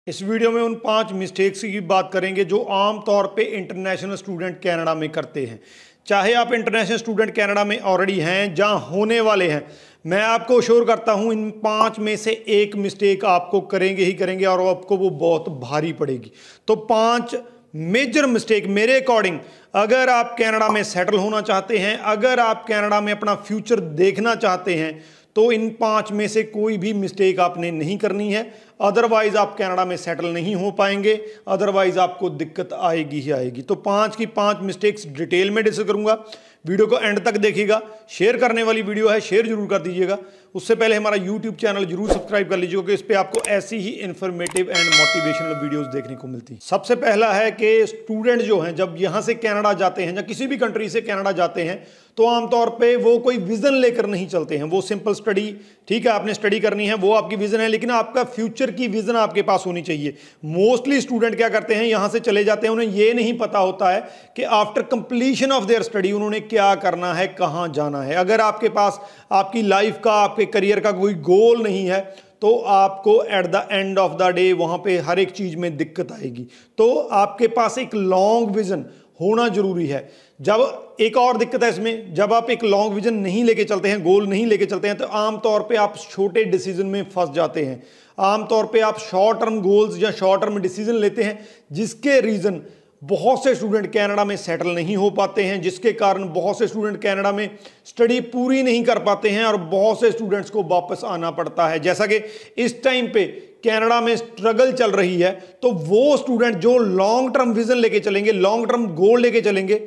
इस वीडियो में उन 5 मिस्टेक्स की बात करेंगे जो आम तौर पे इंटरनेशनल स्टूडेंट कनाडा में करते हैं। चाहे आप इंटरनेशनल स्टूडेंट कनाडा में ऑलरेडी हैं जहां होने वाले हैं, मैं आपको श्योर करता हूं इन 5 में से एक मिस्टेक आपको करेंगे ही करेंगे और आपको वो बहुत भारी पड़ेगी। तो 5 मेजर मिस्टेक मेरे अकॉर्डिंग, अगर आप कनाडा में सेटल होना चाहते हैं, अगर आप कनाडा में अपना फ्यूचर देखना चाहते हैं, तो इन 5 में से कोई भी मिस्टेक आपने नहीं करनी है। अदरवाइज आप कनाडा में सेटल नहीं हो पाएंगे, अदरवाइज आपको दिक्कत आएगी ही आएगी। तो 5 की 5 मिस्टेक्स डिटेल में डिस्कस करूंगा। वीडियो को एंड तक देखिएगा। शेयर करने वाली वीडियो है, शेयर जरूर कर दीजिएगा। उससे पहले हमारा यूट्यूब चैनल जरूर सब्सक्राइब कर लीजिएगा, इस पे आपको ऐसी ही इंफॉर्मेटिव एंड मोटिवेशनल वीडियोस देखने को मिलती हैं। सबसे पहला है कि स्टूडेंट जो हैं जब यहाँ से कनाडा जाते हैं या किसी भी कंट्री से कनाडा जाते हैं तो आमतौर पे वो कोई विजन लेकर नहीं चलते हैं। वो सिंपल स्टडी, ठीक है, आपने स्टडी करनी है, वो आपकी विजन है, लेकिन आपका फ्यूचर की विजन आपके पास होनी चाहिए। मोस्टली स्टूडेंट क्या करते हैं, यहाँ से चले जाते हैं, उन्हें ये नहीं पता होता है कि after completion of their study उन्होंने क्या करना है, कहाँ जाना है। अगर आपके पास आपकी लाइफ का, आपके करियर का कोई गोल नहीं है तो आपको at the end of the day वहाँ पे हर एक चीज़ में दिक्कत आएगी। तो आपके पास एक लॉन्ग विजन होना जरूरी है। जब एक और दिक्कत है इसमें, जब आप एक लॉन्ग विजन नहीं लेके चलते हैं, गोल नहीं लेके चलते हैं, तो आमतौर पे आप छोटे डिसीजन में फंस जाते हैं। आमतौर पे आप शॉर्ट टर्म गोल्स या शॉर्ट टर्म डिसीजन लेते हैं, जिसके रीज़न बहुत से स्टूडेंट कनाडा में सेटल नहीं हो पाते हैं, जिसके कारण बहुत से स्टूडेंट कनाडा में स्टडी पूरी नहीं कर पाते हैं और बहुत से स्टूडेंट्स को वापस आना पड़ता है। जैसा कि इस टाइम पे कनाडा में स्ट्रगल चल रही है, तो वो स्टूडेंट जो लॉन्ग टर्म विजन लेके चलेंगे, लॉन्ग टर्म गोल लेके चलेंगे,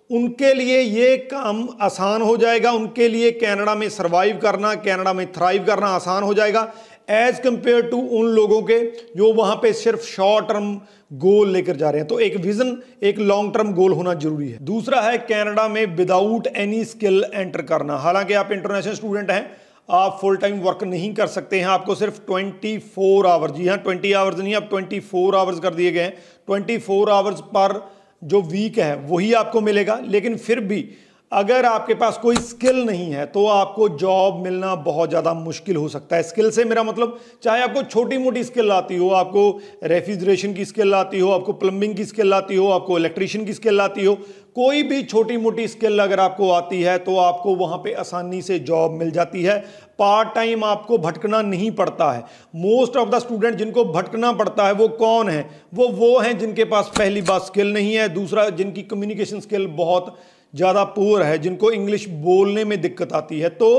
उनके लिए ये काम आसान हो जाएगा। उनके लिए कनाडा में सर्वाइव करना, कनाडा में थ्राइव करना आसान हो जाएगा एज कंपेयर टू उन लोगों के जो वहां पे सिर्फ शॉर्ट टर्म गोल लेकर जा रहे हैं। तो एक विजन, एक लॉन्ग टर्म गोल होना जरूरी है। दूसरा है कनाडा में विदाउट एनी स्किल एंटर करना। हालांकि आप इंटरनेशनल स्टूडेंट हैं, आप फुल टाइम वर्क नहीं कर सकते हैं, आपको सिर्फ 24 आवर्स, जी हाँ 20 आवर्स नहीं, अब 24 आवर्स कर दिए गए हैं। 24 आवर्स पर जो वीक है वही आपको मिलेगा। लेकिन फिर भी अगर आपके पास कोई स्किल नहीं है तो आपको जॉब मिलना बहुत ज़्यादा मुश्किल हो सकता है। स्किल से मेरा मतलब, चाहे आपको छोटी मोटी स्किल आती हो, आपको रेफ्रिजरेशन की स्किल आती हो, आपको प्लम्बिंग की स्किल आती हो, आपको इलेक्ट्रिशियन की स्किल आती हो, कोई भी छोटी मोटी स्किल अगर आपको आती है तो आपको वहाँ पे आसानी से जॉब मिल जाती है। पार्ट टाइम आपको भटकना नहीं पड़ता है। मोस्ट ऑफ द स्टूडेंट जिनको भटकना पड़ता है वो कौन है? वो हैं जिनके पास पहली बात स्किल नहीं है, दूसरा जिनकी कम्युनिकेशन स्किल बहुत ज़्यादा पुअर है, जिनको इंग्लिश बोलने में दिक्कत आती है। तो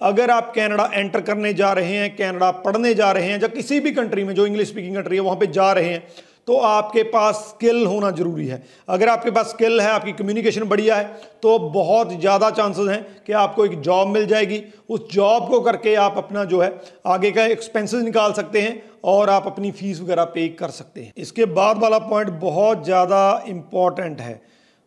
अगर आप कनाडा एंटर करने जा रहे हैं, कनाडा पढ़ने जा रहे हैं, या किसी भी कंट्री में जो इंग्लिश स्पीकिंग कंट्री है वहाँ पे जा रहे हैं, तो आपके पास स्किल होना जरूरी है। अगर आपके पास स्किल है, आपकी कम्युनिकेशन बढ़िया है, तो बहुत ज़्यादा चांसेस हैं कि आपको एक जॉब मिल जाएगी। उस जॉब को करके आप अपना जो है आगे का एक्सपेंसेस निकाल सकते हैं और आप अपनी फीस वगैरह पे कर सकते हैं। इसके बाद वाला पॉइंट बहुत ज़्यादा इम्पॉर्टेंट है।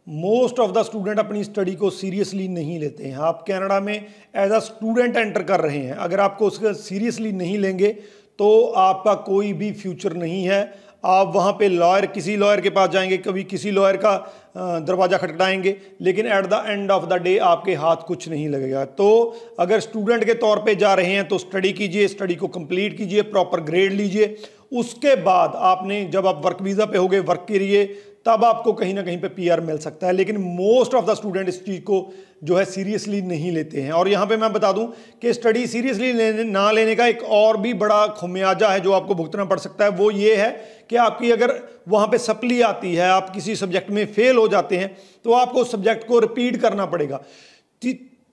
मोस्ट ऑफ द स्टूडेंट अपनी स्टडी को सीरियसली नहीं लेते हैं। आप कनाडा में एज अ स्टूडेंट एंटर कर रहे हैं, अगर आपको उसका सीरियसली नहीं लेंगे तो आपका कोई भी फ्यूचर नहीं है। आप वहाँ पे लॉयर, किसी लॉयर के पास जाएंगे, कभी किसी लॉयर का दरवाज़ा खटखटाएंगे, लेकिन at the end of the day आपके हाथ कुछ नहीं लगेगा। तो अगर स्टूडेंट के तौर पे जा रहे हैं तो स्टडी कीजिए, स्टडी को कंप्लीट कीजिए, प्रॉपर ग्रेड लीजिए। उसके बाद आपने, जब आप वर्क वीज़ा पे होगे, वर्क करिए, तब आपको कहीं ना कहीं पे पीआर मिल सकता है। लेकिन मोस्ट ऑफ द स्टूडेंट इस चीज़ को जो है सीरियसली नहीं लेते हैं। और यहाँ पे मैं बता दूं कि स्टडी सीरियसली ना लेने का एक और भी बड़ा खुमियाजा है जो आपको भुगतना पड़ सकता है। वो ये है कि आपकी अगर वहाँ पे सप्ली आती है, आप किसी सब्जेक्ट में फेल हो जाते हैं, तो आपको उस सब्जेक्ट को रिपीट करना पड़ेगा।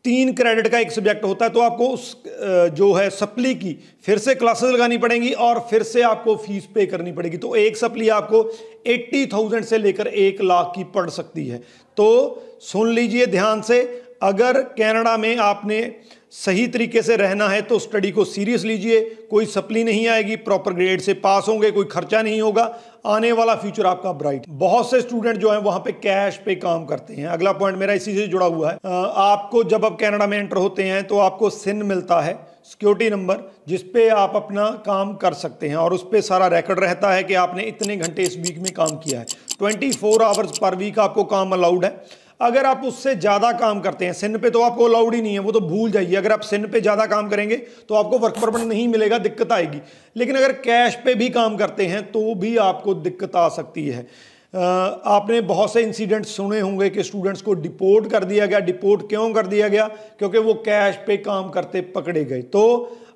3 क्रेडिट का एक सब्जेक्ट होता है, तो आपको उस जो है सप्ली की फिर से क्लासेस लगानी पड़ेंगी और फिर से आपको फीस पे करनी पड़ेगी। तो एक सप्ली आपको 80,000 से लेकर 1 लाख की पड़ सकती है। तो सुन लीजिए ध्यान से, अगर कनाडा में आपने सही तरीके से रहना है तो स्टडी को सीरियस लीजिए। कोई सप्ली नहीं आएगी, प्रॉपर ग्रेड से पास होंगे, कोई खर्चा नहीं होगा, आने वाला फ्यूचर आपका ब्राइट। बहुत से स्टूडेंट जो हैं वहाँ पे कैश पे काम करते हैं। अगला पॉइंट मेरा इसी से जुड़ा हुआ है। आपको जब आप कनाडा में एंटर होते हैं तो आपको सिन मिलता है, सिक्योरिटी नंबर, जिसपे आप अपना काम कर सकते हैं और उस पर सारा रिकॉर्ड रहता है कि आपने इतने घंटे इस वीक में काम किया है। 24 आवर्स पर वीक आपको काम अलाउड है। अगर आप उससे ज़्यादा काम करते हैं, सिन पे तो आपको अलाउड ही नहीं है, वो तो भूल जाइए। अगर आप सिन पे ज़्यादा काम करेंगे तो आपको वर्क परमिट नहीं मिलेगा, दिक्कत आएगी। लेकिन अगर कैश पे भी काम करते हैं तो भी आपको दिक्कत आ सकती है। आपने बहुत से इंसिडेंट्स सुने होंगे कि स्टूडेंट्स को डिपोर्ट कर दिया गया। डिपोर्ट क्यों कर दिया गया? क्योंकि वो कैश पे काम करते पकड़े गए। तो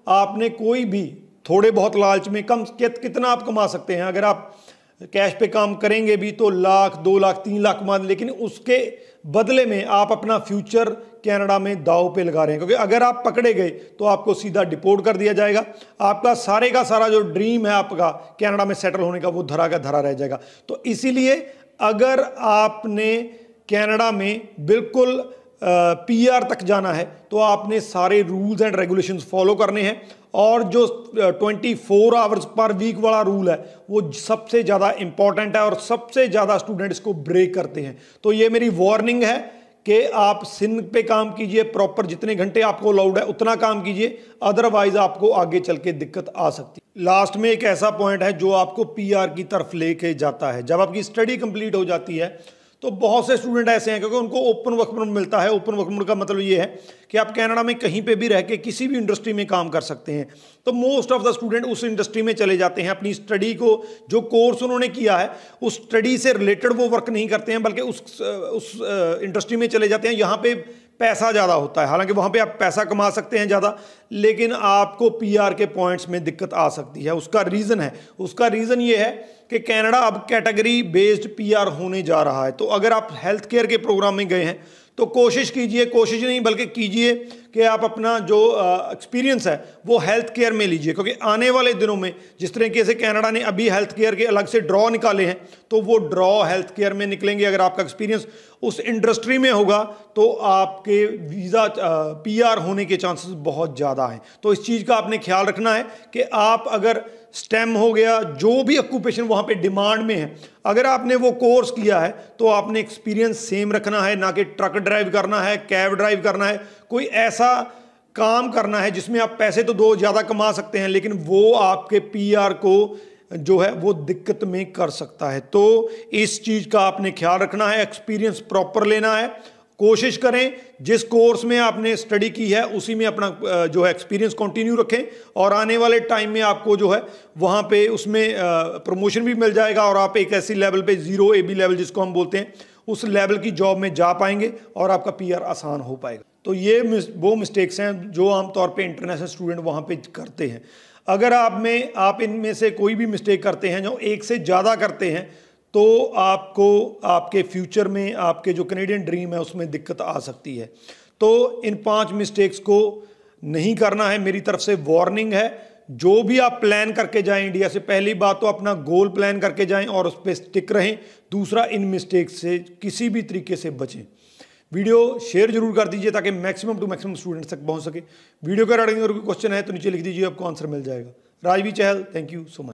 आपने कोई भी थोड़े बहुत लालच में कितना आप कमा सकते हैं? अगर आप कैश पे काम करेंगे भी तो लाख, 2 लाख, 3 लाख कमा, लेकिन उसके बदले में आप अपना फ्यूचर कनाडा में दांव पे लगा रहे हैं। क्योंकि अगर आप पकड़े गए तो आपको सीधा डिपोर्ट कर दिया जाएगा, आपका सारे का सारा जो ड्रीम है आपका कनाडा में सेटल होने का, वो धरा का धरा रह जाएगा। तो इसीलिए अगर आपने कनाडा में बिल्कुल पीआर तक जाना है तो आपने सारे रूल्स एंड रेगुलेशंस फॉलो करने हैं। और जो 24 आवर्स पर वीक वाला रूल है वो सबसे ज़्यादा इंपॉर्टेंट है और सबसे ज़्यादा स्टूडेंट इसको ब्रेक करते हैं। तो ये मेरी वार्निंग है कि आप सिन पे काम कीजिए, प्रॉपर जितने घंटे आपको अलाउड है उतना काम कीजिए, अदरवाइज आपको आगे चल के दिक्कत आ सकती है। लास्ट में एक ऐसा पॉइंट है जो आपको पीआर की तरफ लेके जाता है। जब आपकी स्टडी कंप्लीट हो जाती है तो बहुत से स्टूडेंट ऐसे हैं क्योंकि उनको ओपन वर्क परमिट मिलता है। ओपन वर्क परमिट का मतलब ये है कि आप कनाडा में कहीं पे भी रह के किसी भी इंडस्ट्री में काम कर सकते हैं। तो मोस्ट ऑफ द स्टूडेंट उस इंडस्ट्री में चले जाते हैं, अपनी स्टडी को, जो कोर्स उन्होंने किया है उस स्टडी से रिलेटेड वो वर्क नहीं करते हैं, बल्कि उस इंडस्ट्री में चले जाते हैं। यहाँ पे पैसा ज़्यादा होता है, हालांकि वहाँ पे आप पैसा कमा सकते हैं ज़्यादा, लेकिन आपको पीआर के पॉइंट्स में दिक्कत आ सकती है। उसका रीज़न ये है कि कनाडा अब कैटेगरी बेस्ड पीआर होने जा रहा है। तो अगर आप हेल्थ केयर के प्रोग्राम में गए हैं तो कोशिश नहीं बल्कि कीजिए कि आप अपना जो एक्सपीरियंस है वो हेल्थ केयर में लीजिए। क्योंकि आने वाले दिनों में जिस तरीके से कनाडा ने अभी हेल्थ केयर के अलग से ड्रॉ निकाले हैं तो वो ड्रॉ हेल्थ केयर में निकलेंगे। अगर आपका एक्सपीरियंस उस इंडस्ट्री में होगा तो आपके वीज़ा पीआर होने के चांसेस बहुत ज़्यादा हैं। तो इस चीज़ का आपने ख्याल रखना है कि आप अगर स्टेम हो गया, जो भी ऑक्यूपेशन वहाँ पे डिमांड में है, अगर आपने वो कोर्स किया है तो आपने एक्सपीरियंस सेम रखना है, ना कि ट्रक ड्राइव करना है, कैब ड्राइव करना है, कोई ऐसा काम करना है जिसमें आप पैसे तो दो ज़्यादा कमा सकते हैं लेकिन वो आपके पीआर को जो है वो दिक्कत में कर सकता है। तो इस चीज़ का आपने ख्याल रखना है, एक्सपीरियंस प्रॉपर लेना है। कोशिश करें जिस कोर्स में आपने स्टडी की है उसी में अपना जो है एक्सपीरियंस कंटिन्यू रखें और आने वाले टाइम में आपको जो है वहाँ पे उसमें प्रमोशन भी मिल जाएगा और आप एक ऐसी लेवल पे 0 AB लेवल जिसको हम बोलते हैं उस लेवल की जॉब में जा पाएंगे और आपका पीआर आसान हो पाएगा। तो ये वो मिस्टेक्स हैं जो आमतौर पे इंटरनेशनल स्टूडेंट वहाँ पे करते हैं। अगर आप इनमें से कोई भी मिस्टेक करते हैं, जो एक से ज़्यादा करते हैं, तो आपको आपके फ्यूचर में आपके जो कनेडियन ड्रीम है उसमें दिक्कत आ सकती है। तो इन 5 मिस्टेक्स को नहीं करना है, मेरी तरफ से वार्निंग है। जो भी आप प्लान करके जाएं इंडिया से, पहली बात तो अपना गोल प्लान करके जाएं और उस पर स्टिक रहें। दूसरा, इन मिस्टेक्स से किसी भी तरीके से बचें। वीडियो शेयर जरूर कर दीजिए ताकि मैक्सिमम टू मैक्सिमम स्टूडेंट्स तक पहुंच सके। वीडियो का रिगार्डिंग अगर कोई क्वेश्चन है तो नीचे लिख दीजिए, आपको आंसर मिल जाएगा। राजवी चहल, थैंक यू सो मच।